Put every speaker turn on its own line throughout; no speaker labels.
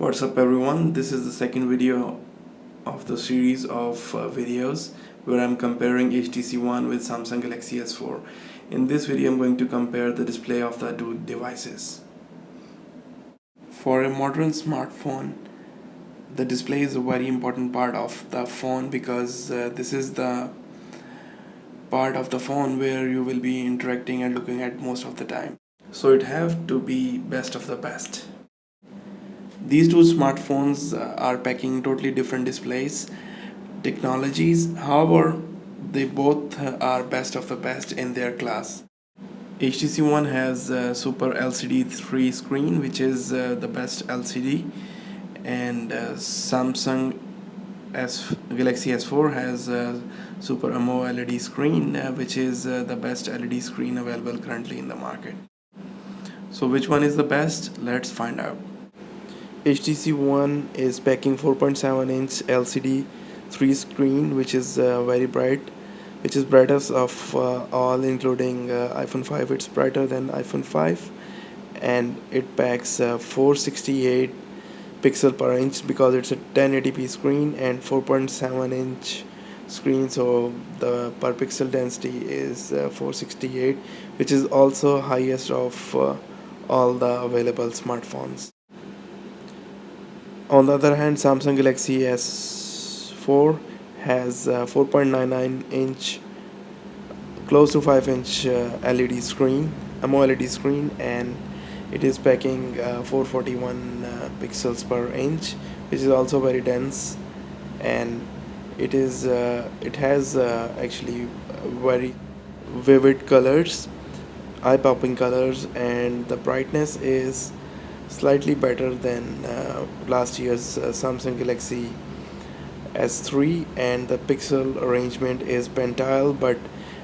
What's up everyone, this is the second video of the series of videos where I'm comparing HTC One with Samsung Galaxy S4. In this video I'm going to compare the display of the two devices. For a modern smartphone, the display is a very important part of the phone because this is the part of the phone where you will be interacting and looking at most of the time. So it have to be best of the best. These two smartphones are packing totally different displays, technologies, however, they both are best of the best in their class. HTC One has a Super LCD 3 screen, which is the best LCD, and Samsung Galaxy S4 has a Super AMOLED screen, which is the best LED screen available currently in the market. So which one is the best? Let's find out. HTC One is packing 4.7-inch LCD 3 screen, which is very bright, which is brightest of all, including iPhone 5. It's brighter than iPhone 5, and it packs 468 pixel per inch because it's a 1080p screen and 4.7-inch screen, so the per pixel density is 468, which is also highest of all the available smartphones. On the other hand, Samsung Galaxy S4 has 4.99-inch, close to 5-inch LED screen, AMOLED screen, and it is packing 441 pixels per inch, which is also very dense, and it has actually very vivid colors, eye-popping colors, and the brightness is slightly better than last year's Samsung Galaxy S3, and the pixel arrangement is pentile, but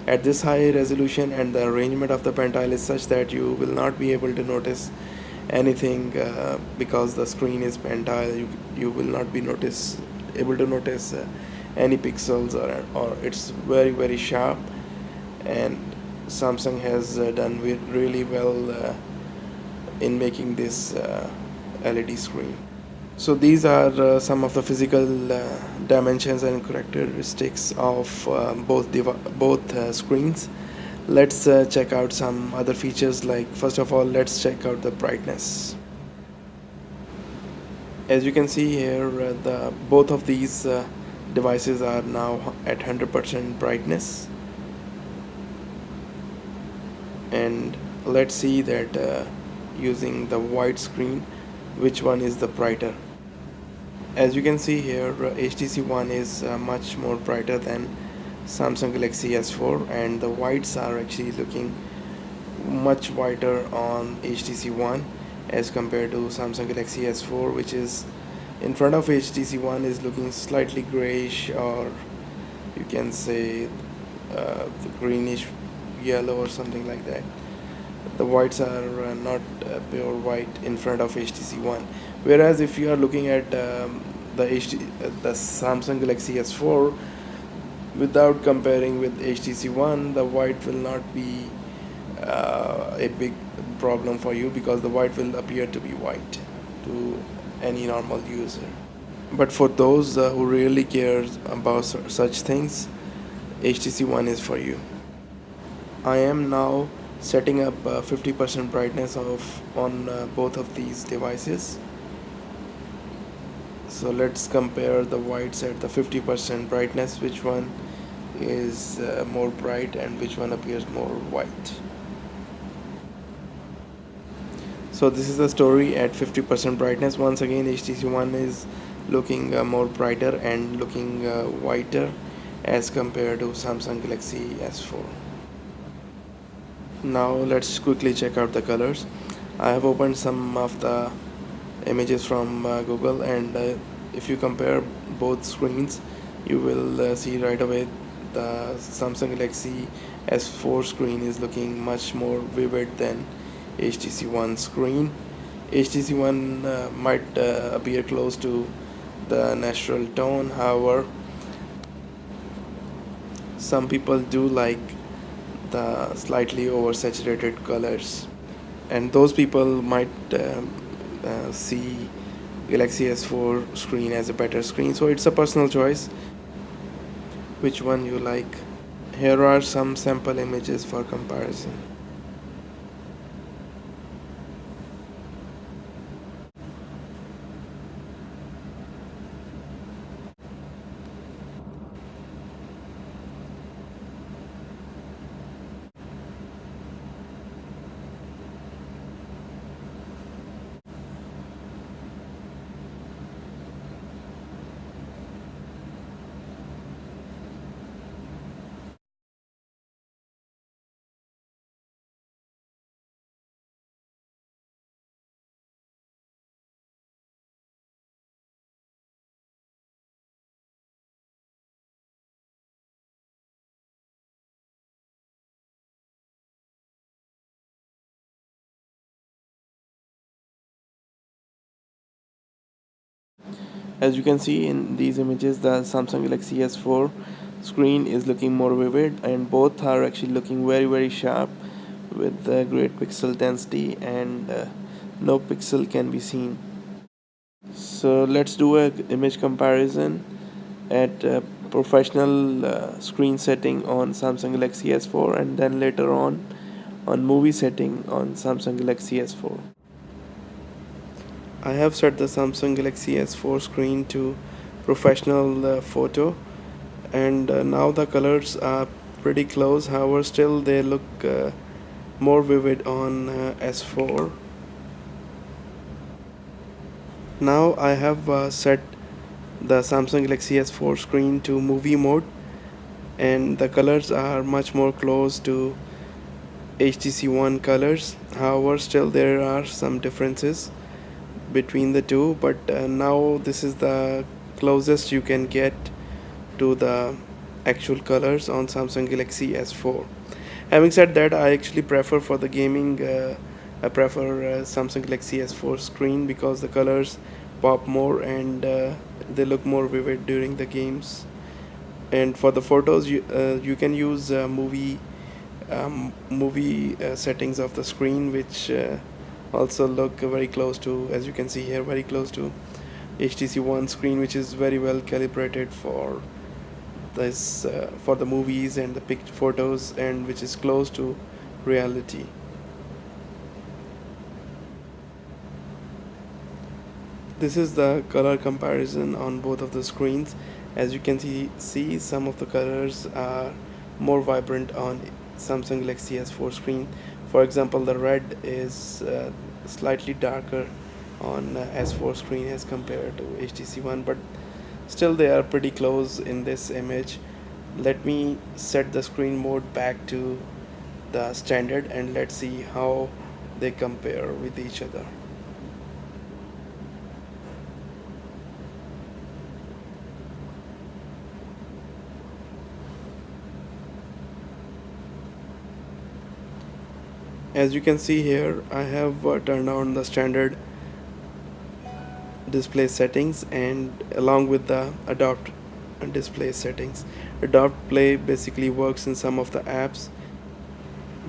at this high resolution and the arrangement of the pentile is such that you will not be able to notice anything because the screen is pentile. You will not be able to notice any pixels, or it's very sharp, and Samsung has done really well in making this LED screen. So these are some of the physical dimensions and characteristics of both screens. Let's check out some other features. Like, first of all, let's check out the brightness. As you can see here, both of these devices are now at 100% brightness, and let's see that using the white screen, which one is the brighter. As you can see here, HTC One is much more brighter than Samsung Galaxy S4, and the whites are actually looking much whiter on HTC One as compared to Samsung Galaxy S4, which is in front of HTC One is looking slightly grayish, or you can say the greenish yellow or something like that. The whites are not pure white in front of HTC One, whereas if you are looking at the Samsung Galaxy S4 without comparing with HTC One, the white will not be a big problem for you, because the white will appear to be white to any normal user. But for those who really cares about such things, HTC One is for you. I am now setting up 50% brightness on both of these devices. So let's compare the whites at the 50% brightness, which one is more bright and which one appears more white. So this is the story at 50% brightness. Once again, HTC One is looking more brighter and looking whiter as compared to Samsung Galaxy S4. Now let's quickly check out the colors. I have opened some of the images from Google, and if you compare both screens, you will see right away the Samsung Galaxy S4 screen is looking much more vivid than HTC One screen. HTC One might appear close to the natural tone, however, some people do like the slightly oversaturated colors, and those people might see Galaxy S4 screen as a better screen, so it's a personal choice which one you like. Here are some sample images for comparison. As you can see in these images, the Samsung Galaxy S4 screen is looking more vivid, and both are actually looking very sharp with great pixel density, and no pixel can be seen. So let's do a image comparison at professional screen setting on Samsung Galaxy S4, and then later on movie setting on Samsung Galaxy S4. I have set the Samsung Galaxy S4 screen to professional photo, and now the colors are pretty close. However, still they look more vivid on S4. Now I have set the Samsung Galaxy S4 screen to movie mode, and the colors are much more close to HTC One colors. However, still there are some differences between the two, but now this is the closest you can get to the actual colors on Samsung Galaxy S4. Having said that, I actually prefer for the gaming, I prefer Samsung Galaxy S4 screen because the colors pop more, and they look more vivid during the games. And for the photos, you can use movie settings of the screen, which also look very close to, as you can see here, very close to HTC One screen, which is very well calibrated for this for the movies and the photos, and which is close to reality. This is the color comparison on both of the screens. As you can see some of the colors are more vibrant on Samsung Galaxy S4 screen. For example, the red is slightly darker on S4 screen as compared to HTC One, but still they are pretty close in this image. Let me set the screen mode back to the standard, and let's see how they compare with each other. As you can see here, I have turned on the standard display settings, and along with the adopt display settings. Adopt play basically works in some of the apps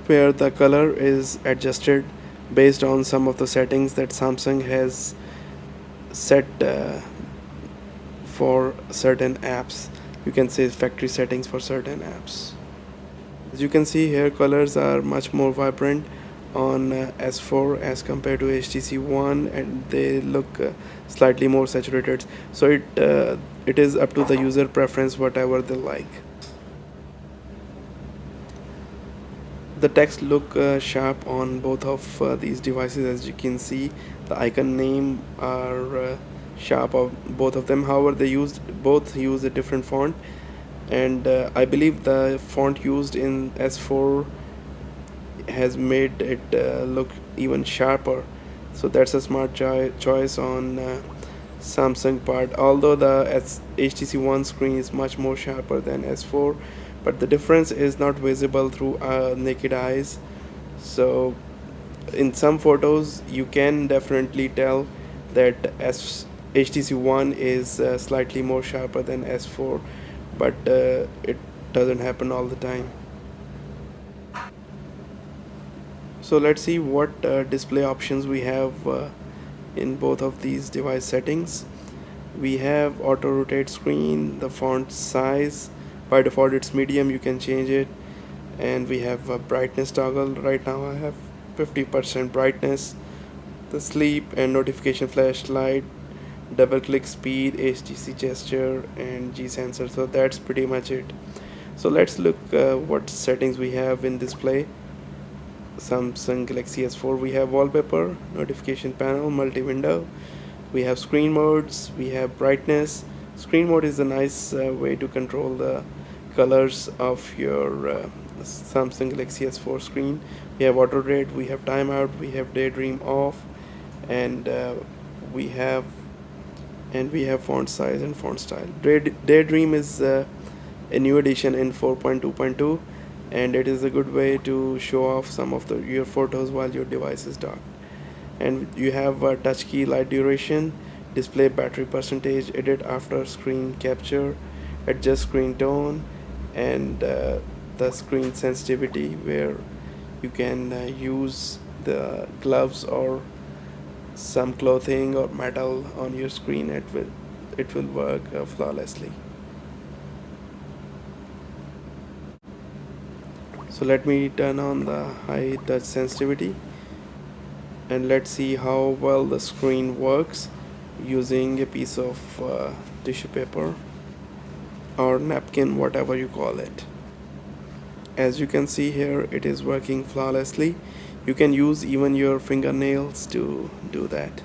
where the color is adjusted based on some of the settings that Samsung has set for certain apps. You can say factory settings for certain apps. As you can see here, colors are much more vibrant on S4 as compared to HTC One, and they look slightly more saturated. So it is up to the user preference, whatever they like. The text look sharp on both of these devices. As you can see, the icon name are sharp of both of them. However, both use a different font, and I believe the font used in S4 has made it look even sharper, so that's a smart choice on Samsung part. Although the HTC One screen is much more sharper than S4, but the difference is not visible through naked eyes. So in some photos you can definitely tell that HTC One is slightly more sharper than S4, but it doesn't happen all the time. So let's see what display options we have in both of these device settings. We have auto rotate screen, the font size, by default it's medium, you can change it. And we have a brightness toggle. Right now I have 50% brightness. The sleep and notification flashlight, double click speed, HTC gesture, and G sensor. So that's pretty much it. So let's look what settings we have in display. Samsung Galaxy S4, we have wallpaper, notification panel, multi-window, we have screen modes, we have brightness. Screen mode is a nice way to control the colors of your Samsung Galaxy S4 screen. We have auto red, we have timeout, we have daydream off, and we have font size and font style. Daydream is a new addition in 4.2.2, and it is a good way to show off some of your photos while your device is dark. And you have a touch key, light duration, display battery percentage, edit after screen capture, adjust screen tone, and the screen sensitivity, where you can use the gloves or some clothing or metal on your screen. It will work flawlessly. So let me turn on the high touch sensitivity, and let's see how well the screen works using a piece of tissue paper or napkin, whatever you call it. As you can see here, it is working flawlessly. You can use even your fingernails to do that.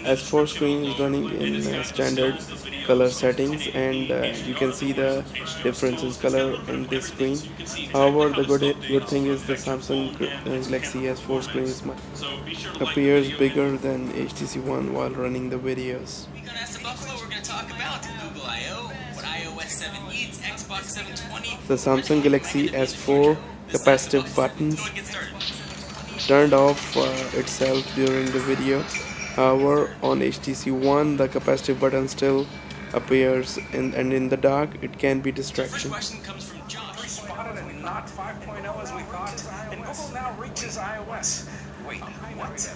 S4 screen is running in standard color settings, and you can see the difference in color in this screen. However, the good thing is the Samsung Galaxy S4 screen appears bigger than HTC One while running the videos. The Samsung Galaxy S4 capacitive buttons turned off itself during the video. However, on HTC One, the capacitive button still appears, and in the dark, it can be distraction.
Spotted and not 5.0 as we thought, and Google now reaches iOS. Wait, what?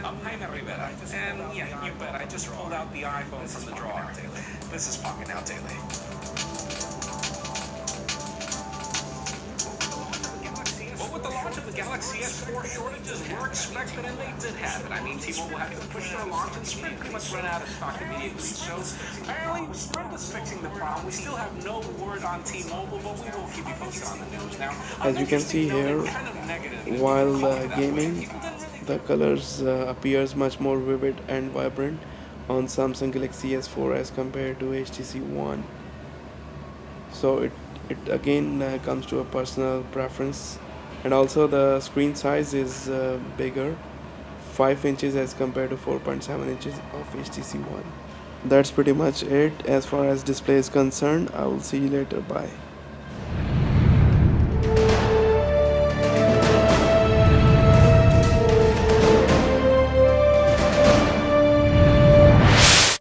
I'm Jaime Rivera, and yeah, you bet, I just pulled out the iPhone from the drawer. This is Pocket Out Daily. Well, with the launch of the Galaxy S4, shortages were expected, and they did happen. I mean, T-Mobile had to push their launch, and Sprint pretty much ran out of stock immediately. So apparently, Sprint is fixing the problem. We still have no word on T-Mobile, but we will keep you posted on the news. Now,
as you can see here, while gaming, the colors appears much more vivid and vibrant on Samsung Galaxy S4 as compared to HTC One. So it again comes to a personal preference. And also the screen size is bigger, 5 inches as compared to 4.7 inches of HTC One. That's pretty much it as far as display is concerned. I will see you later. Bye.